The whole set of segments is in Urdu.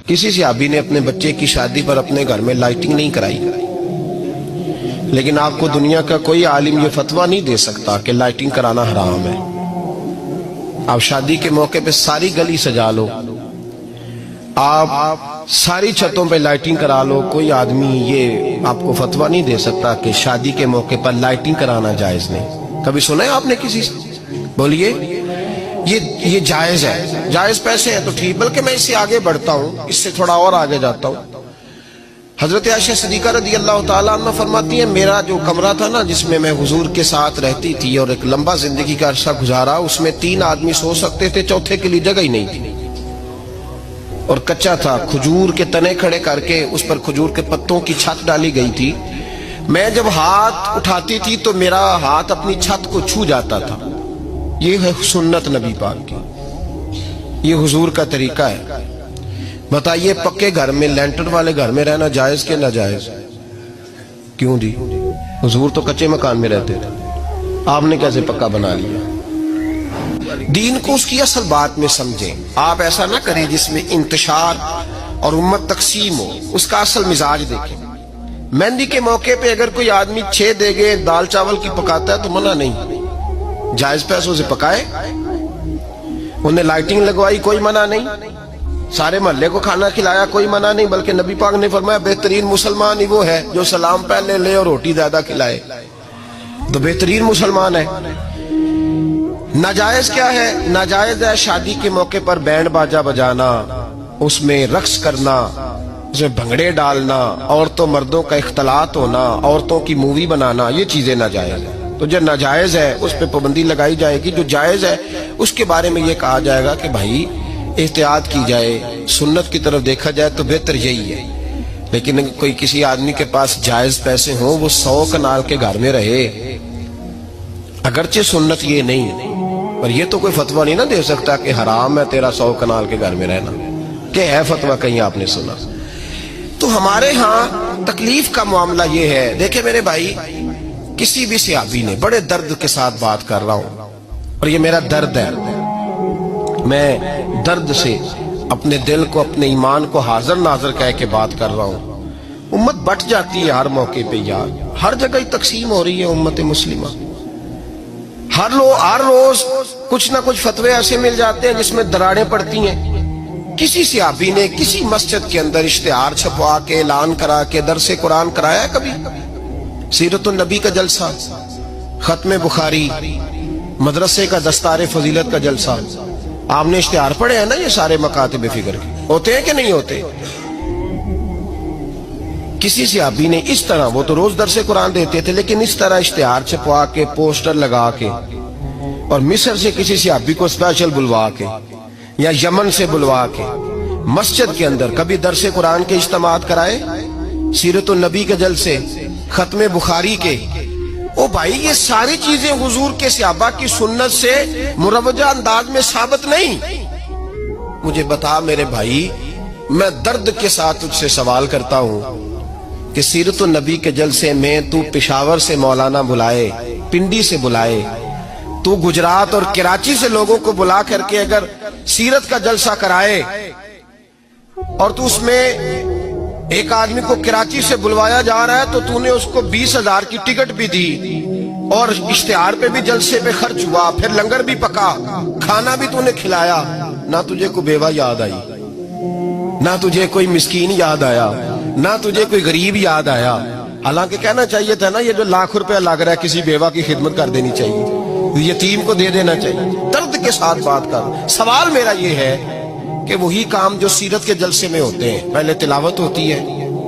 کسی صحابی نے اپنے بچے کی شادی پر اپنے گھر میں لائٹنگ نہیں کرائی، لیکن آپ کو دنیا کا کوئی عالم یہ فتویٰ نہیں دے سکتا کہ لائٹنگ کرانا حرام ہے۔ آپ شادی کے موقع پہ ساری گلی سجا لو، آپ ساری چھتوں پہ لائٹنگ کرا لو، کوئی آدمی یہ آپ کو فتویٰ نہیں دے سکتا کہ شادی کے موقع پر لائٹنگ کرانا جائز نہیں۔ کبھی سنا ہے آپ نے کسی سے؟ بولیے یہ جائز ہے، جائز پیسے ہیں تو ٹھیک، بلکہ میں اس سے آگے بڑھتا ہوں، اس سے تھوڑا اور آگے جاتا ہوں۔ حضرت عائشہ صدیقہ رضی اللہ تعالیٰ عنہ فرماتی ہیں، میرا جو کمرہ تھا نا جس میں حضور کے ساتھ رہتی تھی اور ایک لمبا زندگی کا عرصہ گزارا، اس میں 3 آدمی سو سکتے تھے، چوتھے کے لیے جگہ ہی نہیں تھی، اور کچا تھا، کھجور کے تنے کھڑے کر کے اس پر کھجور کے پتوں کی چھت ڈالی گئی تھی۔ میں جب ہاتھ اٹھاتی تھی تو میرا ہاتھ اپنی چھت کو چھو جاتا تھا۔ یہ ہے سنت نبی پاک کی، یہ حضور کا طریقہ ہے۔ بتائیے پکے گھر میں، لینٹر والے گھر میں رہنا جائز کہ ناجائز؟ کیوں جی؟ حضور تو کچے مکان میں رہتے تھے، آپ نے کیسے پکا بنا لیا؟ دین کو اس کی اصل بات میں سمجھیں، آپ ایسا نہ کریں جس میں انتشار اور امت تقسیم ہو، اس کا اصل مزاج دیکھیں۔ مہندی کے موقع پہ اگر کوئی آدمی 6 دیگیں دال چاول کی پکاتا ہے تو منع نہیں، جائز پیسوں سے پکائے۔ انہیں لائٹنگ لگوائی، کوئی منع نہیں، سارے محلے کو کھانا کھلایا، کوئی منع نہیں، بلکہ نبی پاک نے فرمایا بہترین مسلمان ہی وہ ہے جو سلام پہلے لے اور روٹی زیادہ کھلائے، تو بہترین مسلمان ہے۔ ناجائز کیا ہے؟ ناجائز ہے شادی کے موقع پر بینڈ باجا بجانا، اس میں رقص کرنا، اس میں بھنگڑے ڈالنا، عورتوں مردوں کا اختلاط ہونا، عورتوں کی مووی بنانا، یہ چیزیں ناجائز ہیں۔ تو جو ناجائز ہے اس پہ پابندی لگائی جائے گی، جو جائز ہے اس کے بارے میں یہ کہا جائے گا کہ بھائی احتیاط کی جائے، سنت کی طرف دیکھا جائے تو بہتر یہی ہے۔ لیکن کوئی کسی آدمی کے پاس جائز پیسے ہوں، وہ 100 کنال کے گھر میں رہے، اگرچہ سنت یہ نہیں، پر یہ تو کوئی فتویٰ نہیں نہ دے سکتا کہ حرام ہے تیرا 100 کنال کے گھر میں رہنا، کہ ہے فتویٰ کہیں آپ نے سنا؟ تو ہمارے ہاں تکلیف کا معاملہ یہ ہے۔ دیکھیں میرے بھائی، کسی بھی صحابی نے، بڑے درد کے ساتھ بات کر رہا ہوں اور یہ میرا درد ہے، میں درد سے اپنے دل کو، اپنے ایمان کو حاضر ناظر کہہ کے بات کر رہا ہوں۔ امت بٹ جاتی ہے ہر موقع پہ یار، ہر جگہ ہی تقسیم ہو رہی ہے امت مسلمہ، ہر روز کچھ نہ کچھ فتوے ایسے مل جاتے ہیں جس میں دراڑیں پڑتی ہیں۔ کسی صحابی نے کسی مسجد کے اندر اشتہار چھپوا کے، اعلان کرا کے درس قرآن کرایا ہے کبھی؟ سیرت النبی کا جلسہ، ختم بخاری، مدرسے کا دستار فضیلت کا جلسہ، آپ نے اشتہار پڑھے ہیں نا یہ سارے مکاتب فکر کے، ہوتے ہیں کہ نہیں ہوتے؟ کسی صحابی نے اس طرح، وہ تو روز درس قرآن دیتے تھے، لیکن اس طرح اشتہار چھپوا کے، پوسٹر لگا کے، اور مصر سے کسی صحابی کو اسپیشل بلوا کے یا یمن سے بلوا کے مسجد کے اندر کبھی درس قرآن کے اجتماعات کرائے، سیرت النبی کے جلسے، ختم بخاری کے؟ او بھائی یہ ساری چیزیں حضور کے صحابہ کی سنت سے مروجہ انداز میں ثابت نہیں۔ مجھے بتا میرے بھائی، میں درد کے ساتھ تجھ سے سوال کرتا ہوں کہ سیرت النبی کے جلسے میں تو پشاور سے مولانا بلائے، پنڈی سے بلائے، تو گجرات اور کراچی سے لوگوں کو بلا کر کے اگر سیرت کا جلسہ کرائے، اور تو اس میں ایک آدمی کو کراچی سے بلوایا جا رہا ہے تو تو نے اس کو 20,000 کی ٹکٹ بھی دی، اور اشتہار پہ بھی جلسے پہ خرچ ہوا، پھر لنگر بھی پکا، کھانا بھی تو نے کھلایا، نہ تجھے کوئی بیوہ یاد آئی، نہ تجھے کوئی مسکین یاد آیا، نہ تجھے کوئی غریب یاد آیا؟ حالانکہ کہنا چاہیے تھا نا یہ جو ₹1,00,000 لگ رہا ہے کسی بیوہ کی خدمت کر دینی چاہیے، یتیم کو دے دینا چاہیے۔ درد کے ساتھ بات کر، سوال میرا یہ ہے کہ وہی کام جو سیرت کے جلسے میں ہوتے ہیں، پہلے تلاوت ہوتی ہے،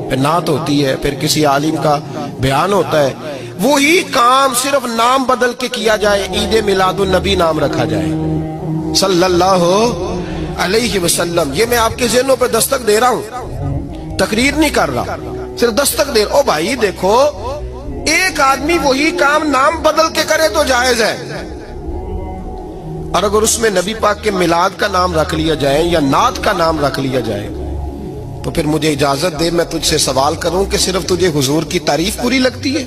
پھر نعت ہوتی ہے، پھر کسی عالم کا بیان ہوتا ہے، وہی کام صرف نام بدل کے کیا جائے، عید میلاد النبی نام رکھا جائے صلی اللہ علیہ وسلم۔ یہ میں آپ کے ذہنوں پہ دستک دے رہا ہوں، تقریر نہیں کر رہا، صرف دستک دے رہا۔ او بھائی دیکھو، ایک آدمی وہی کام نام بدل کے کرے تو جائز ہے، اور اگر اس میں نبی پاک کے میلاد کا نام رکھ لیا جائے یا نعت کا نام رکھ لیا جائے تو پھر مجھے اجازت دے میں تجھ سے سوال کروں کہ صرف تجھے حضور کی تعریف پوری لگتی ہے؟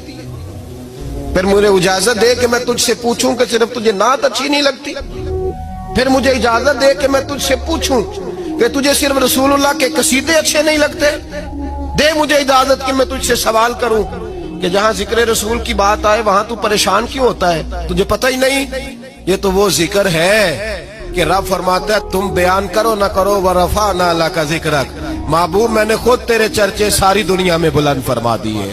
پھر مجھے اجازت دے کہ میں تجھ سے پوچھوں کہ صرف تجھے نعت اچھی نہیں لگتی؟ پھر مجھے اجازت دے کہ میں تجھ سے پوچھوں کہ تجھے صرف رسول اللہ کے قصیدے اچھے نہیں لگتے؟ دے مجھے اجازت کہ میں تجھ سے سوال کروں کہ جہاں ذکر رسول کی بات آئے وہاں تو پریشان کیوں ہوتا ہے؟ تجھے پتہ ہی نہیں یہ تو وہ ذکر ہے کہ رب فرماتا ہے تم بیان کرو نہ کرو وَرَفَعْنَا لَكَ ذِكْرَكَ، محبوب میں نے خود تیرے چرچے ساری دنیا میں بلند فرما دیے۔